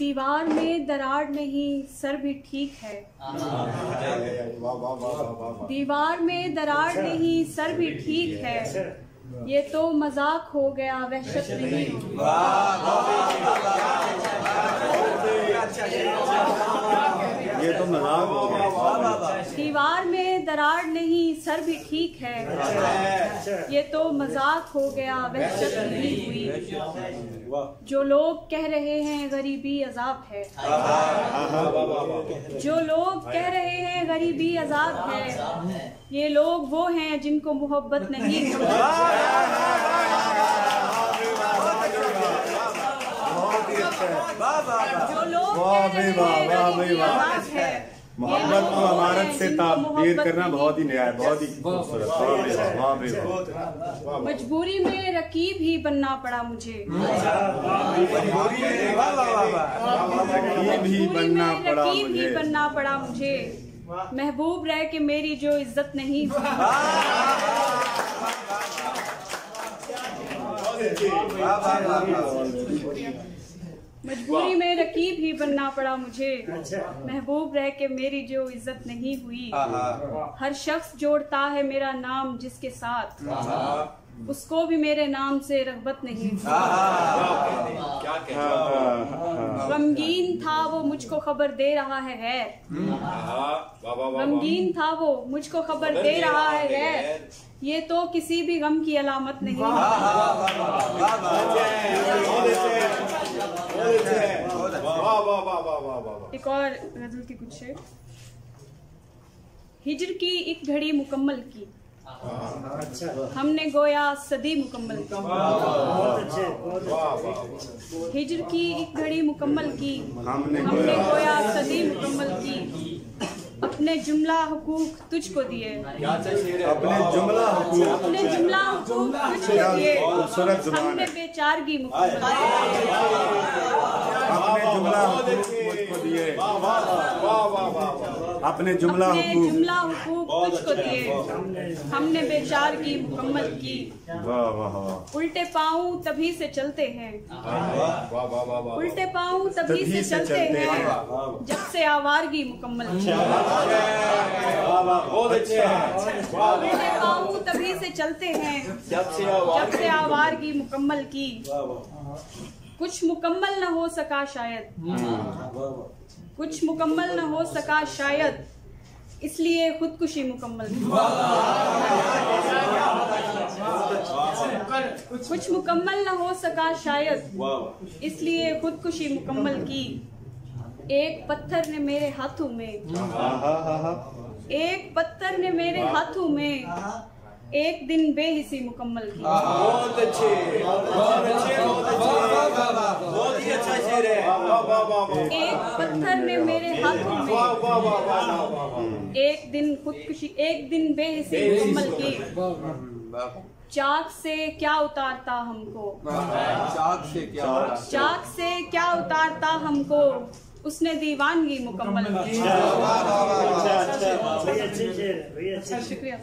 दीवार में दरार नहीं सर भी ठीक है। दीवार में दरार नहीं सर भी ठीक है। ये तो मजाक हो गया वहशत नहीं। ये तो मजाक हो गया। दीवार में दरार नहीं सर भी ठीक है। ये तो मजाक हो गया वहशत नहीं हुई। जो लोग कह रहे हैं गरीबी अजाब है। जो लोग कह रहे हैं गरीबी अजाब है। ये लोग वो हैं जिनको मोहब्बत नहीं। जो लोग कह रहे हैं गरीबी अजाब है। मोहब्बत को अमारत से ताबीर करना बहुत ही नया है, बहुत ही खूबसूरत। मजबूरी में रकीब ही बनना पड़ा मुझे। मजबूरी में रकीब ही बनना पड़ा मुझे। महबूब रह के मेरी जो इज्जत नहीं हुई। मजबूरी में रकीब ही बनना पड़ा मुझे। महबूब रह के मेरी जो इज्जत नहीं हुई। हर शख्स जोड़ता है मेरा नाम जिसके साथ, उसको भी मेरे नाम से रग़बत नहीं। गमगीन था वो मुझको खबर दे रहा है गैर। गमगीन था वो मुझको खबर दे रहा है गैर। ये तो किसी भी गम की अलामत नहीं। एक और गजल की कुछ शेर। हिज्र की एक घड़ी मुकम्मल की, हमने गोया सदी मुकम्मल की। हिज्र की एक घड़ी मुकम्मल की, हमने गोया सदी मुकम्मल की। अपने जुमला हुकूक तुझको दिए। अपने जुमला हुकूक तुझको दिए। हमने बेचारगी मुकम्मल। अपने जुमला हुकूक मुझको दिए। अपने जुमला हुकूक तुझको दिए। हमने बेचारगी मुकम्मल की। उल्टे पाँव तभी से चलते हैं। उल्टे पाँव तभी से चलते हैं जब से आवारगी मुकम्मल की। उल्टे पाँव तभी से चलते हैं जब से आवारगी मुकम्मल की। कुछ मुकम्मल न हो सका शायद, कुछ मुकम्मल न हो सका शायद, इसलिए खुदकुशी मुकम्मल की। कुछ मुकम्मल न हो सका शायद, इसलिए खुदकुशी मुकम्मल की। एक पत्थर ने मेरे हाथों में, एक पत्थर ने मेरे हाथों में एक दिन बेहिसी मुकम्मल की। बहुत अच्छे, बहुत अच्छे, बहुत ही अच्छा शेर है। एक पत्थर ने मेरे हाथों में एक दिन खुदकुशी, एक दिन बेहिसी मुकम्मल की। चाक से क्या उतारता हमको, चाक से क्या उतारता हमको, उसने दीवानगी मुकम्मल की। शुक्रिया।